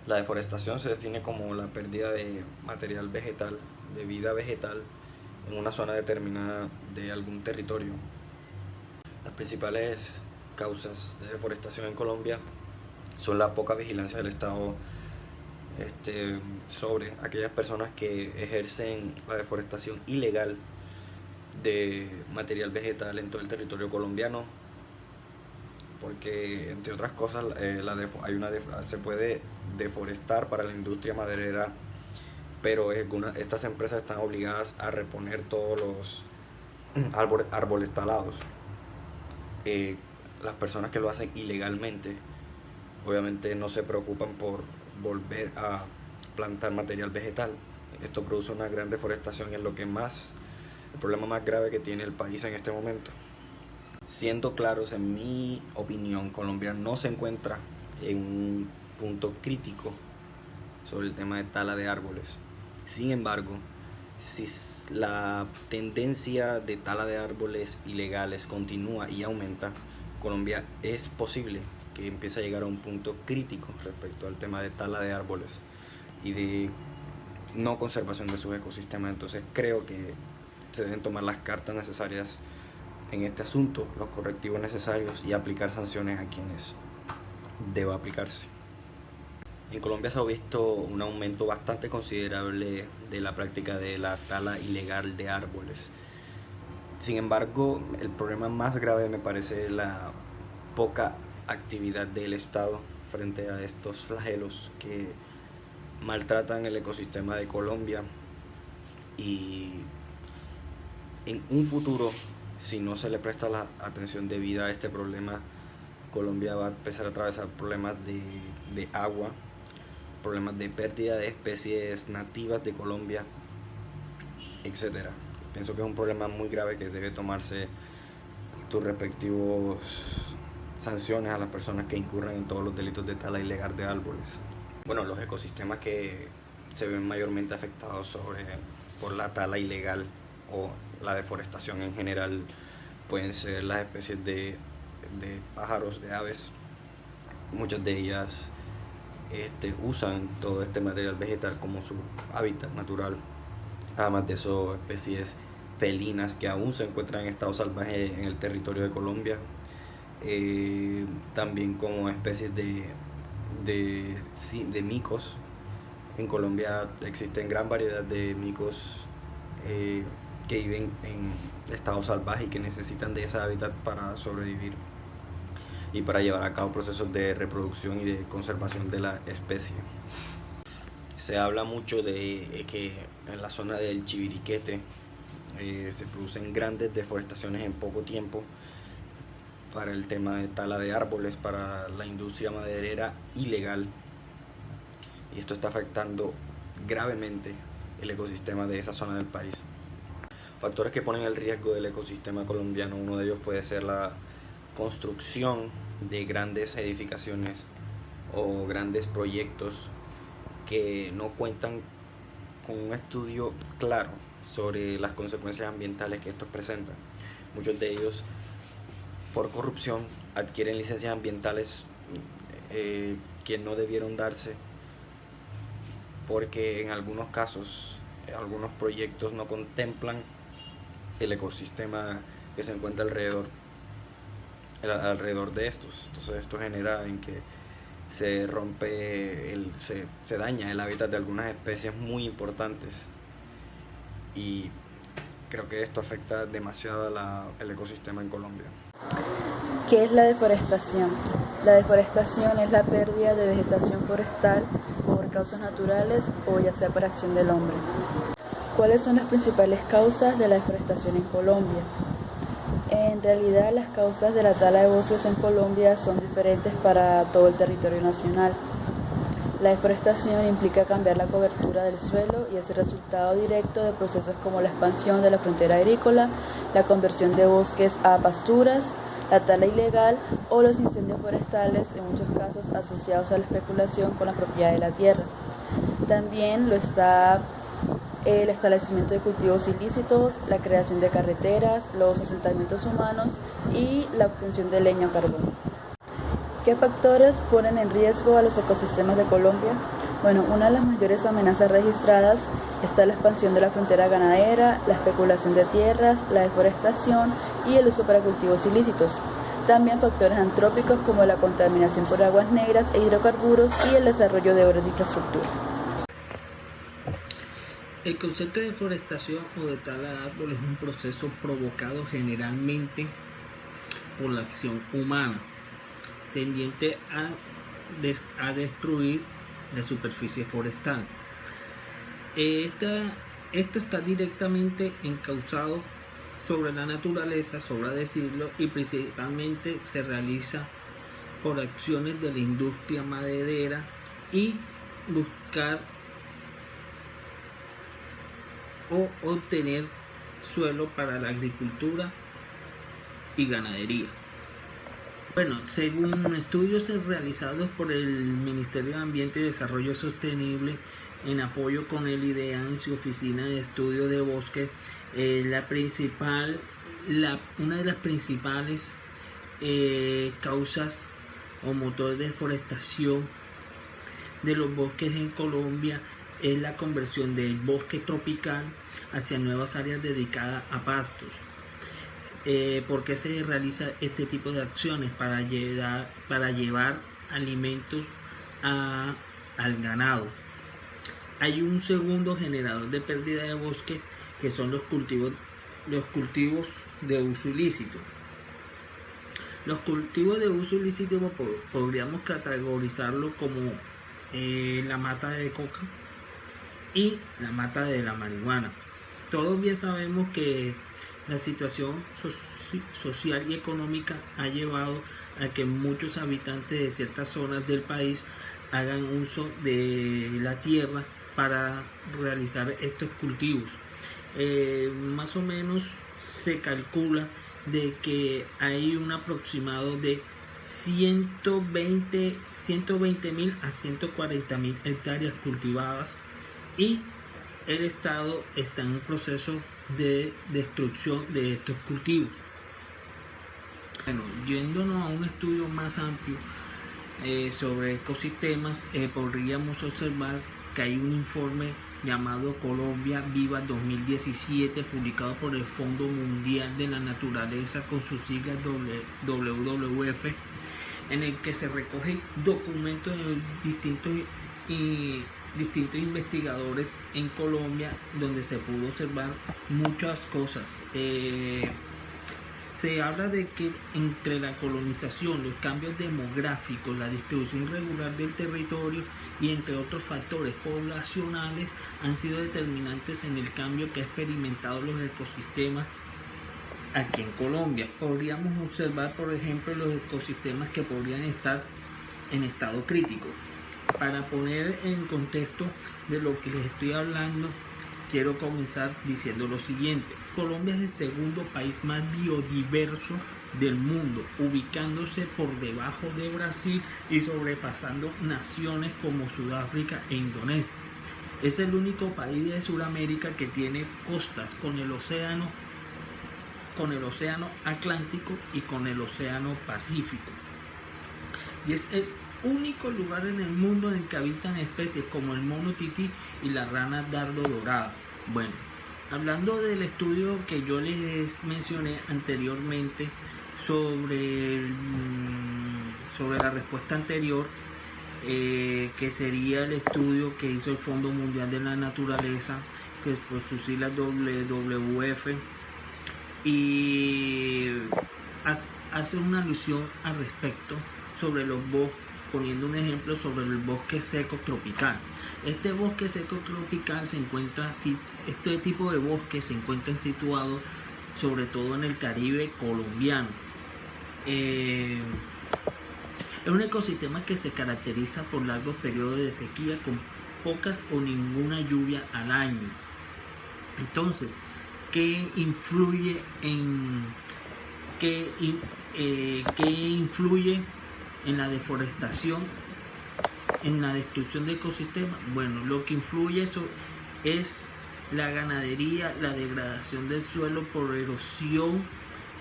La deforestación se define como la pérdida de material vegetal, de vida vegetal, en una zona determinada de algún territorio. Las principales causas de deforestación en Colombia son la poca vigilancia del Estado sobre aquellas personas que ejercen la deforestación ilegal de material vegetal en todo el territorio colombiano, porque entre otras cosas se puede deforestar para la industria maderera, pero estas empresas están obligadas a reponer todos los árboles talados. Eh, las personas que lo hacen ilegalmente obviamente no se preocupan por volver a plantar material vegetal. Esto produce una gran deforestación y es el problema más grave que tiene el país en este momento. Siendo claros, en mi opinión, Colombia no se encuentra en un punto crítico sobre el tema de tala de árboles. Sin embargo, si la tendencia de tala de árboles ilegales continúa y aumenta, Colombia es posible que empiece a llegar a un punto crítico respecto al tema de tala de árboles y de no conservación de sus ecosistemas. Entonces creo que se deben tomar las cartas necesarias en este asunto, los correctivos necesarios y aplicar sanciones a quienes deba aplicarse. En Colombia se ha visto un aumento bastante considerable de la práctica de la tala ilegal de árboles. Sin embargo, el problema más grave me parece la poca actividad del Estado frente a estos flagelos que maltratan el ecosistema de Colombia, y en un futuro, si no se le presta la atención debida a este problema, Colombia va a empezar a atravesar problemas de agua, problemas de pérdida de especies nativas de Colombia, etcétera. Pienso que es un problema muy grave que debe tomarse tus respectivos sanciones a las personas que incurran en todos los delitos de tala ilegal de árboles. Bueno, los ecosistemas que se ven mayormente afectados por la tala ilegal o la deforestación en general pueden ser las especies de pájaros, de aves. Muchas de ellas usan todo este material vegetal como su hábitat natural. Además de eso, especies felinas que aún se encuentran en estado salvaje en el territorio de Colombia. También como especies de micos. En Colombia existen gran variedad de micos que viven en estado salvaje y que necesitan de ese hábitat para sobrevivir y para llevar a cabo procesos de reproducción y de conservación de la especie. Se habla mucho de que en la zona del Chiviriquete se producen grandes deforestaciones en poco tiempo para el tema de tala de árboles, para la industria maderera ilegal, y esto está afectando gravemente el ecosistema de esa zona del país. Factores que ponen en riesgo del ecosistema colombiano, uno de ellos puede ser la construcción de grandes edificaciones o grandes proyectos que no cuentan con un estudio claro sobre las consecuencias ambientales que estos presentan. Muchos de ellos, por corrupción, adquieren licencias ambientales que no debieron darse, porque en algunos casos algunos proyectos no contemplan el ecosistema que se encuentra alrededor de estos. Entonces esto genera en que se daña el hábitat de algunas especies muy importantes, y creo que esto afecta demasiado el ecosistema en Colombia. ¿Qué es la deforestación? La deforestación es la pérdida de vegetación forestal por causas naturales o ya sea por acción del hombre. ¿Cuáles son las principales causas de la deforestación en Colombia? En realidad, las causas de la tala de bosques en Colombia son diferentes para todo el territorio nacional. La deforestación implica cambiar la cobertura del suelo y es el resultado directo de procesos como la expansión de la frontera agrícola, la conversión de bosques a pasturas, la tala ilegal o los incendios forestales, en muchos casos asociados a la especulación con la propiedad de la tierra. También lo está el establecimiento de cultivos ilícitos, la creación de carreteras, los asentamientos humanos y la obtención de leña o carbón. ¿Qué factores ponen en riesgo a los ecosistemas de Colombia? Bueno, una de las mayores amenazas registradas está la expansión de la frontera ganadera, la especulación de tierras, la deforestación y el uso para cultivos ilícitos. También factores antrópicos como la contaminación por aguas negras e hidrocarburos y el desarrollo de obras de infraestructura. El concepto de deforestación o de tala de árboles es un proceso provocado generalmente por la acción humana, tendiente a destruir la superficie forestal. Esto está directamente encauzado sobre la naturaleza, sobra decirlo, y principalmente se realiza por acciones de la industria maderera y buscar o obtener suelo para la agricultura y ganadería. Bueno, según estudios realizados por el Ministerio de Ambiente y Desarrollo Sostenible en apoyo con el IDEAN y su oficina de estudio de bosque, una de las principales causas o motor de deforestación de los bosques en Colombia es la conversión del bosque tropical hacia nuevas áreas dedicadas a pastos. ¿Por qué se realiza este tipo de acciones? Para llevar alimentos al ganado. Hay un segundo generador de pérdida de bosque que son los cultivos de uso ilícito. Los cultivos de uso ilícito podríamos categorizarlo como la mata de coca y la mata de la marihuana. Todos bien sabemos que la situación social y económica ha llevado a que muchos habitantes de ciertas zonas del país hagan uso de la tierra para realizar estos cultivos. Más o menos se calcula de que hay un aproximado de 120.000 a 140.000 hectáreas cultivadas, y el Estado está en un proceso de destrucción de estos cultivos. Bueno, yéndonos a un estudio más amplio sobre ecosistemas, podríamos observar que hay un informe llamado Colombia Viva 2017, publicado por el Fondo Mundial de la Naturaleza con sus siglas WWF, en el que se recogen documentos de distintos investigadores en Colombia, donde se pudo observar muchas cosas. Se habla de que entre la colonización, los cambios demográficos, la distribución irregular del territorio y entre otros factores poblacionales han sido determinantes en el cambio que ha experimentado los ecosistemas aquí en Colombia. Podríamos observar, por ejemplo, los ecosistemas que podrían estar en estado crítico. Para poner en contexto de lo que les estoy hablando, quiero comenzar diciendo lo siguiente. Colombia es el segundo país más biodiverso del mundo, ubicándose por debajo de Brasil y sobrepasando naciones como Sudáfrica e Indonesia. Es el único país de Sudamérica que tiene costas con el océano Atlántico y con el océano Pacífico. Y es el único lugar en el mundo en el que habitan especies como el mono tití y la rana dardo dorada. Bueno, hablando del estudio que yo les mencioné anteriormente sobre la respuesta anterior, que sería el estudio que hizo el Fondo Mundial de la Naturaleza, que es por sus siglas WWF, y hace una alusión al respecto sobre los bosques, poniendo un ejemplo sobre el bosque seco tropical. Este bosque seco tropical este tipo de bosques se encuentran situados sobre todo en el Caribe colombiano. Es un ecosistema que se caracteriza por largos periodos de sequía con pocas o ninguna lluvia al año. Entonces, ¿qué influye en la deforestación, en la destrucción de ecosistemas? Bueno, lo que influye eso es la ganadería, la degradación del suelo por erosión,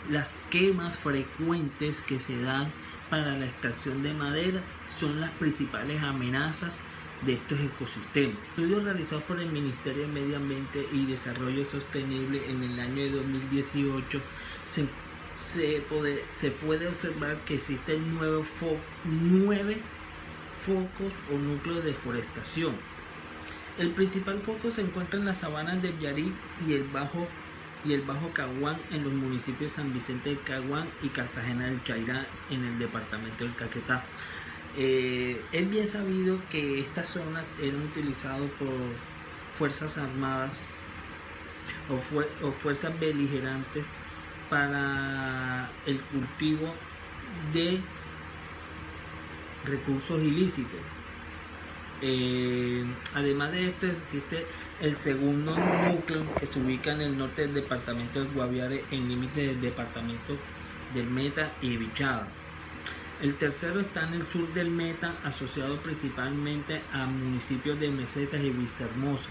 las quemas frecuentes que se dan para la extracción de madera son las principales amenazas de estos ecosistemas. Estudios realizados por el Ministerio de Medio Ambiente y Desarrollo Sostenible en el año de 2018 se puede observar que existen 9 focos o núcleos de deforestación. El principal foco se encuentra en las sabanas del Yarí y el Bajo Caguán, en los municipios de San Vicente del Caguán y Cartagena del Chairá, en el departamento del Caquetá. Es bien sabido que estas zonas eran utilizadas por fuerzas armadas o fuerzas beligerantes para el cultivo de recursos ilícitos. Además de esto, existe el segundo núcleo, que se ubica en el norte del departamento del Guaviare, en límite del departamento del Meta y Bichada. El tercero está en el sur del Meta, asociado principalmente a municipios de Mesetas y Vistahermosa.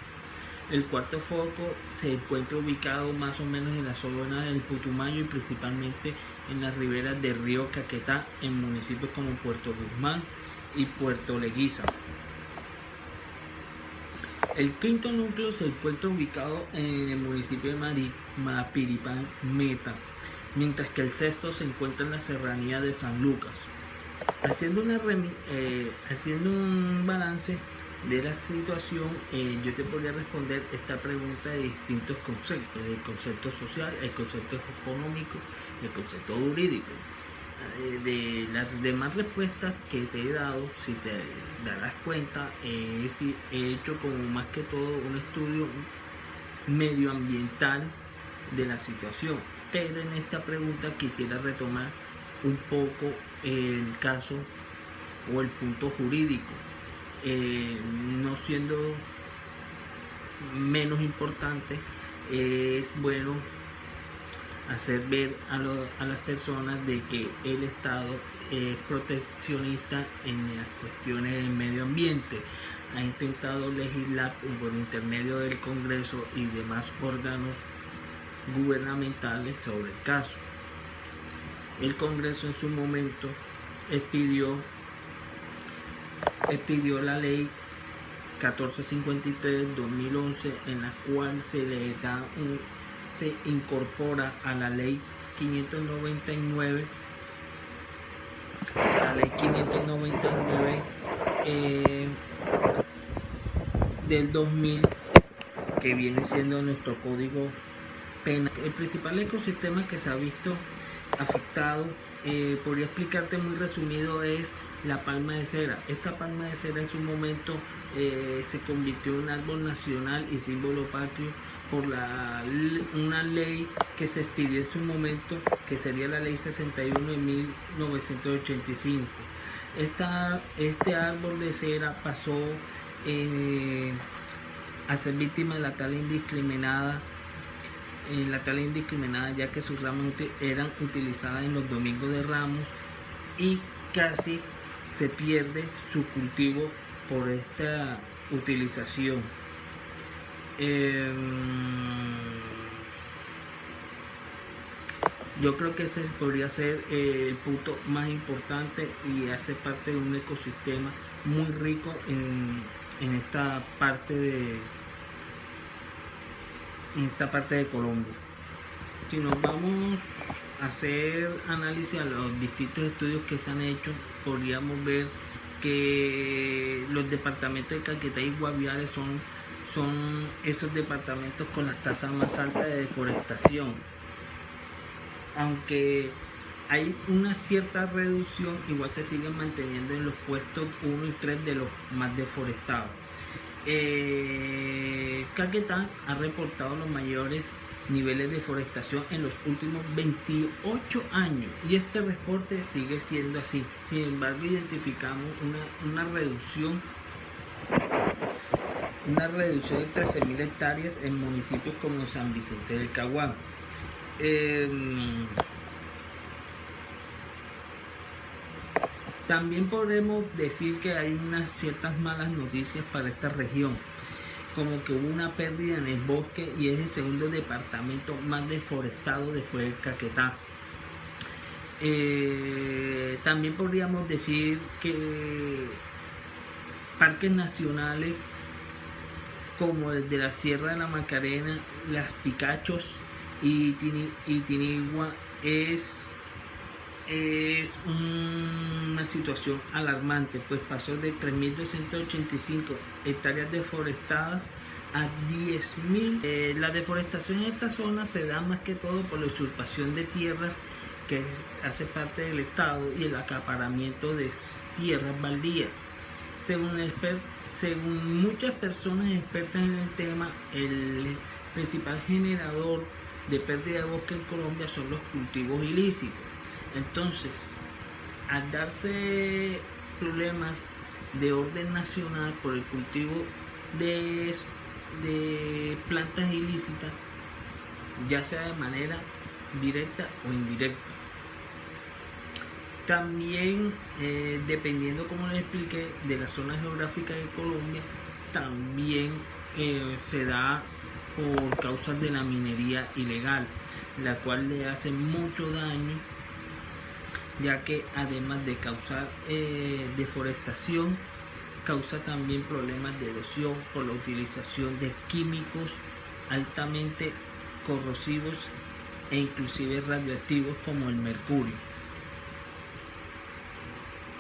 El cuarto foco se encuentra ubicado más o menos en la zona del Putumayo y principalmente en las riberas del río Caquetá, en municipios como Puerto Guzmán y Puerto Leguízamo. El quinto núcleo se encuentra ubicado en el municipio de Mapiripán, Meta, mientras que el sexto se encuentra en la serranía de San Lucas. Haciendo un balance de la situación, yo te podría responder esta pregunta de distintos conceptos: el concepto social, el concepto económico, el concepto jurídico. De las demás respuestas que te he dado, si te darás cuenta, he hecho como más que todo un estudio medioambiental de la situación, pero en esta pregunta quisiera retomar un poco el caso o el punto jurídico, no siendo menos importante. Es bueno hacer ver a las personas de que el Estado es proteccionista en las cuestiones del medio ambiente. Ha intentado legislar por intermedio del Congreso y demás órganos gubernamentales sobre el caso. El Congreso en su momento expidió la ley 1453-2011, en la cual se incorpora a la ley 599 del 2000, que viene siendo nuestro código penal. El principal ecosistema que se ha visto afectado, podría explicarte muy resumido, es la palma de cera. Esta palma de cera en su momento se convirtió en árbol nacional y símbolo patrio por una ley que se expidió en su momento, que sería la ley 61 de 1985. Este árbol de cera pasó a ser víctima de la tala indiscriminada, ya que sus ramas eran utilizadas en los domingos de Ramos, y casi se pierde su cultivo por esta utilización. Yo creo que ese podría ser el punto más importante y hace parte de un ecosistema muy rico en esta parte de Colombia. Si nos vamos a hacer análisis a los distintos estudios que se han hecho, podríamos ver que los departamentos de Caquetá y Guaviare son esos departamentos con las tasas más altas de deforestación. Aunque hay una cierta reducción, igual se siguen manteniendo en los puestos 1 y 3 de los más deforestados. Caquetá ha reportado los mayores niveles de deforestación en los últimos 28 años y este reporte sigue siendo así. Sin embargo, identificamos una reducción de 13.000 hectáreas en municipios como San Vicente del Caguán. También podemos decir que hay unas ciertas malas noticias para esta región, como que hubo una pérdida en el bosque y es el segundo departamento más deforestado después del Caquetá. También podríamos decir que parques nacionales como el de la Sierra de la Macarena, Las Picachos y Tinigua es una situación alarmante, pues pasó de 3.285 hectáreas deforestadas a 10.000. La deforestación en esta zona se da más que todo por la usurpación de tierras que hace parte del Estado y el acaparamiento de tierras baldías. Según muchas personas expertas en el tema, el principal generador de pérdida de bosque en Colombia son los cultivos ilícitos. Entonces, al darse problemas de orden nacional por el cultivo de plantas ilícitas, ya sea de manera directa o indirecta. También, dependiendo, como les expliqué, de la zona geográfica de Colombia, también se da por causas de la minería ilegal, la cual le hace mucho daño, ya que además de causar deforestación, causa también problemas de erosión por la utilización de químicos altamente corrosivos e inclusive radioactivos como el mercurio.